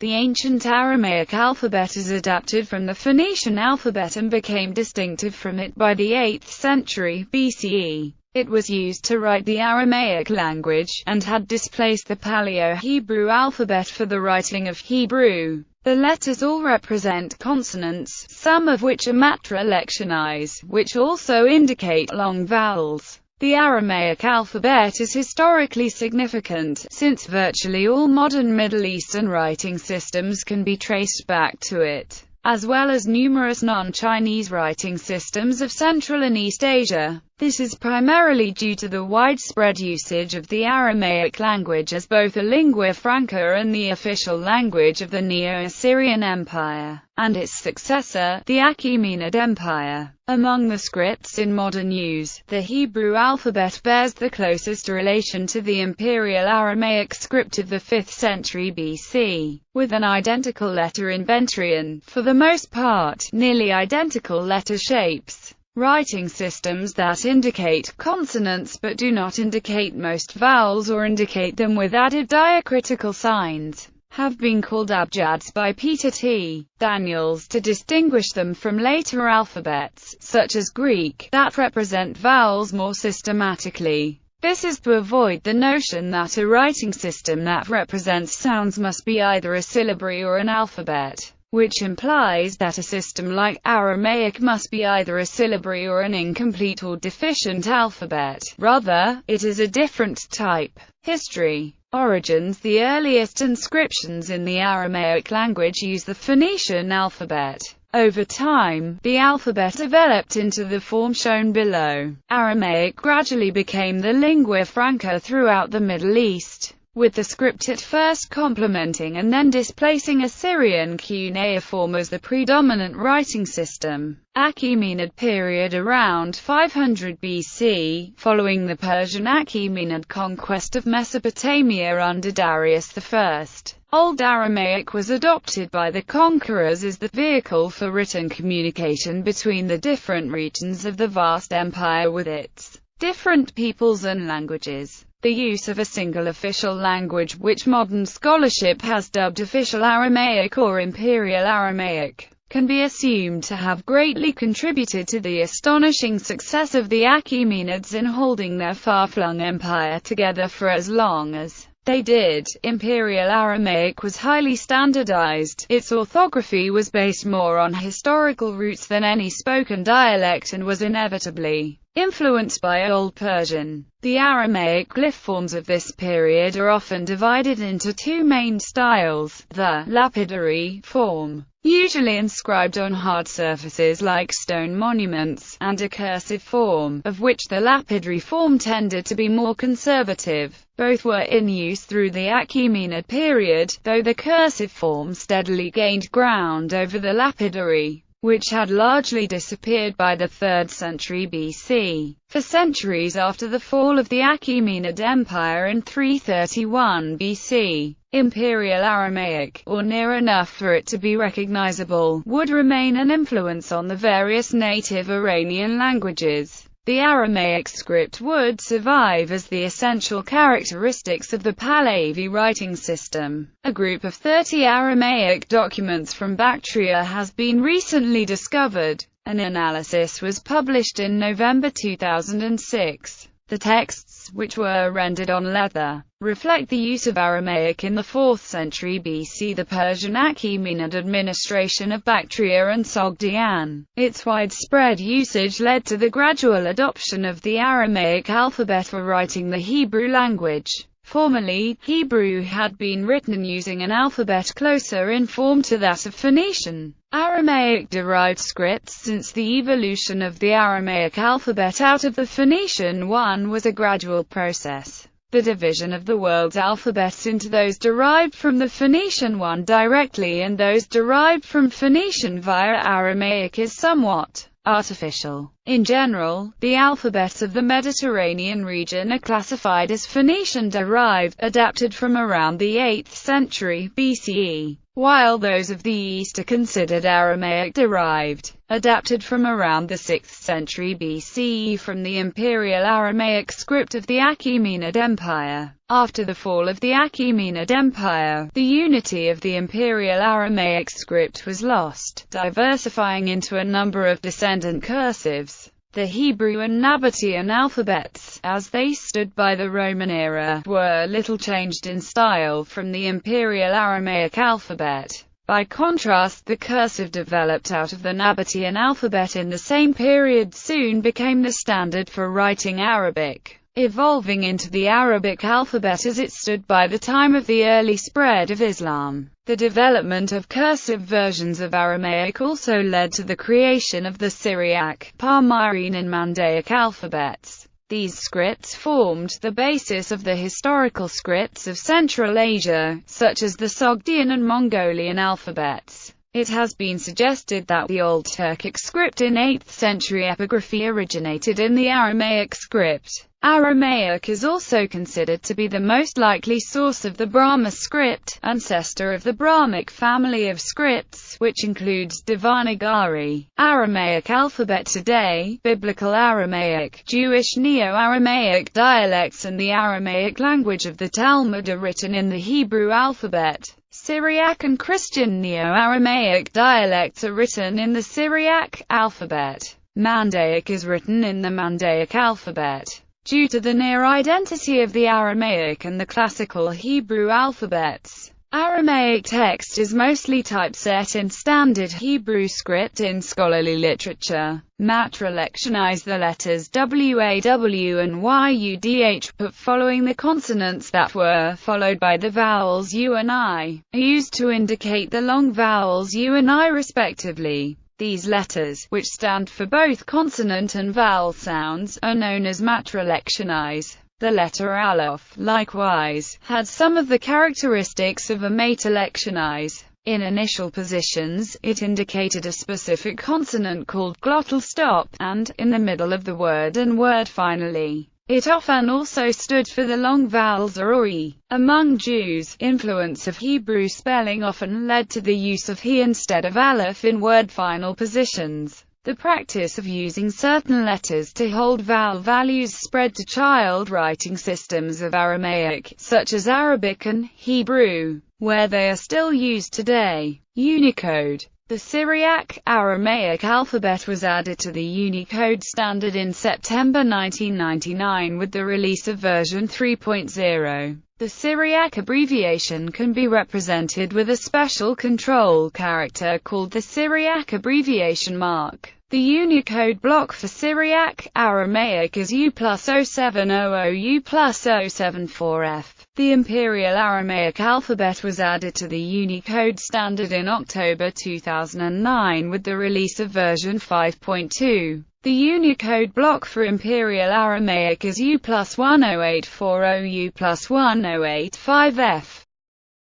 The ancient Aramaic alphabet is adapted from the Phoenician alphabet and became distinctive from it by the 8th century BCE. It was used to write the Aramaic language, and had displaced the Paleo-Hebrew alphabet for the writing of Hebrew. The letters all represent consonants, some of which are matrilinealized, which also indicate long vowels. The Aramaic alphabet is historically significant, since virtually all modern Middle Eastern writing systems can be traced back to it, as well as numerous non-Chinese writing systems of Central and East Asia. This is primarily due to the widespread usage of the Aramaic language as both a lingua franca and the official language of the Neo-Assyrian Empire, and its successor, the Achaemenid Empire. Among the scripts in modern use, the Hebrew alphabet bears the closest relation to the Imperial Aramaic script of the 5th century BC, with an identical letter inventory and, for the most part, nearly identical letter shapes. Writing systems that indicate consonants but do not indicate most vowels or indicate them with added diacritical signs have been called abjads by Peter T. Daniels to distinguish them from later alphabets, such as Greek, that represent vowels more systematically. This is to avoid the notion that a writing system that represents sounds must be either a syllabary or an alphabet, which implies that a system like Aramaic must be either a syllabary or an incomplete or deficient alphabet. Rather, it is a different type. History. Origins. The earliest inscriptions in the Aramaic language use the Phoenician alphabet. Over time, the alphabet developed into the form shown below. Aramaic gradually became the lingua franca throughout the Middle East, with the script at first complementing and then displacing Assyrian cuneiform as the predominant writing system. Achaemenid period around 500 BC, following the Persian Achaemenid conquest of Mesopotamia under Darius I. Old Aramaic was adopted by the conquerors as the vehicle for written communication between the different regions of the vast empire with its different peoples and languages. The use of a single official language, which modern scholarship has dubbed Official Aramaic or Imperial Aramaic, can be assumed to have greatly contributed to the astonishing success of the Achaemenids in holding their far-flung empire together for as long as they did. Imperial Aramaic was highly standardized. Its orthography was based more on historical roots than any spoken dialect and was inevitably influenced by Old Persian. The Aramaic glyph forms of this period are often divided into two main styles: the lapidary form, usually inscribed on hard surfaces like stone monuments, and a cursive form, of which the lapidary form tended to be more conservative. Both were in use through the Achaemenid period, though the cursive form steadily gained ground over the lapidary, which had largely disappeared by the 3rd century BC. For centuries after the fall of the Achaemenid Empire in 331 BC, Imperial Aramaic, or near enough for it to be recognizable, would remain an influence on the various native Iranian languages. The Aramaic script would survive as the essential characteristics of the Pahlavi writing system. A group of 30 Aramaic documents from Bactria has been recently discovered. An analysis was published in November 2006. The texts, which were rendered on leather, reflect the use of Aramaic in the 4th century BC, the Persian Achaemenid administration of Bactria and Sogdian. Its widespread usage led to the gradual adoption of the Aramaic alphabet for writing the Hebrew language. Formerly, Hebrew had been written using an alphabet closer in form to that of Phoenician. Aramaic-derived scripts. Since the evolution of the Aramaic alphabet out of the Phoenician one was a gradual process. The division of the world's alphabets into those derived from the Phoenician one directly and those derived from Phoenician via Aramaic is somewhat artificial. In general, the alphabets of the Mediterranean region are classified as Phoenician-derived, adapted from around the 8th century BCE, while those of the East are considered Aramaic-derived, adapted from around the 6th century BCE from the Imperial Aramaic script of the Achaemenid Empire. After the fall of the Achaemenid Empire, the unity of the Imperial Aramaic script was lost, diversifying into a number of descendant cursives. The Hebrew and Nabatean alphabets, as they stood by the Roman era, were little changed in style from the Imperial Aramaic alphabet. By contrast, the cursive developed out of the Nabatean alphabet in the same period soon became the standard for writing Arabic, evolving into the Arabic alphabet as it stood by the time of the early spread of Islam. The development of cursive versions of Aramaic also led to the creation of the Syriac, Palmyrene and Mandaic alphabets. These scripts formed the basis of the historical scripts of Central Asia, such as the Sogdian and Mongolian alphabets. It has been suggested that the Old Turkic script in 8th century epigraphy originated in the Aramaic script. Aramaic is also considered to be the most likely source of the Brahmi script, ancestor of the Brahmic family of scripts, which includes Devanagari, Aramaic alphabet today, Biblical Aramaic, Jewish Neo-Aramaic dialects and the Aramaic language of the Talmud are written in the Hebrew alphabet. Syriac and Christian Neo-Aramaic dialects are written in the Syriac alphabet. Mandaic is written in the Mandaic alphabet. Due to the near identity of the Aramaic and the classical Hebrew alphabets, Aramaic text is mostly typeset in standard Hebrew script in scholarly literature. Matrilectionize the letters WAW and YUDH, but following the consonants that were followed by the vowels U and I, are used to indicate the long vowels U and I respectively. These letters, which stand for both consonant and vowel sounds, are known as matrilectionize. The letter Aleph, likewise, had some of the characteristics of a matalectionize. In initial positions, it indicated a specific consonant called glottal stop, and, in the middle of the word and word finally, it often also stood for the long vowels or e. Among Jews, influence of Hebrew spelling often led to the use of he instead of aleph in word final positions. The practice of using certain letters to hold vowel values spread to child writing systems of Aramaic, such as Arabic and Hebrew, where they are still used today. Unicode. The Syriac, Aramaic alphabet was added to the Unicode standard in September 1999 with the release of version 3.0. The Syriac abbreviation can be represented with a special control character called the Syriac abbreviation mark. The Unicode block for Syriac, Aramaic is U+0700U+074F. The Imperial Aramaic alphabet was added to the Unicode standard in October 2009 with the release of version 5.2. The Unicode block for Imperial Aramaic is U+108400U+1085F.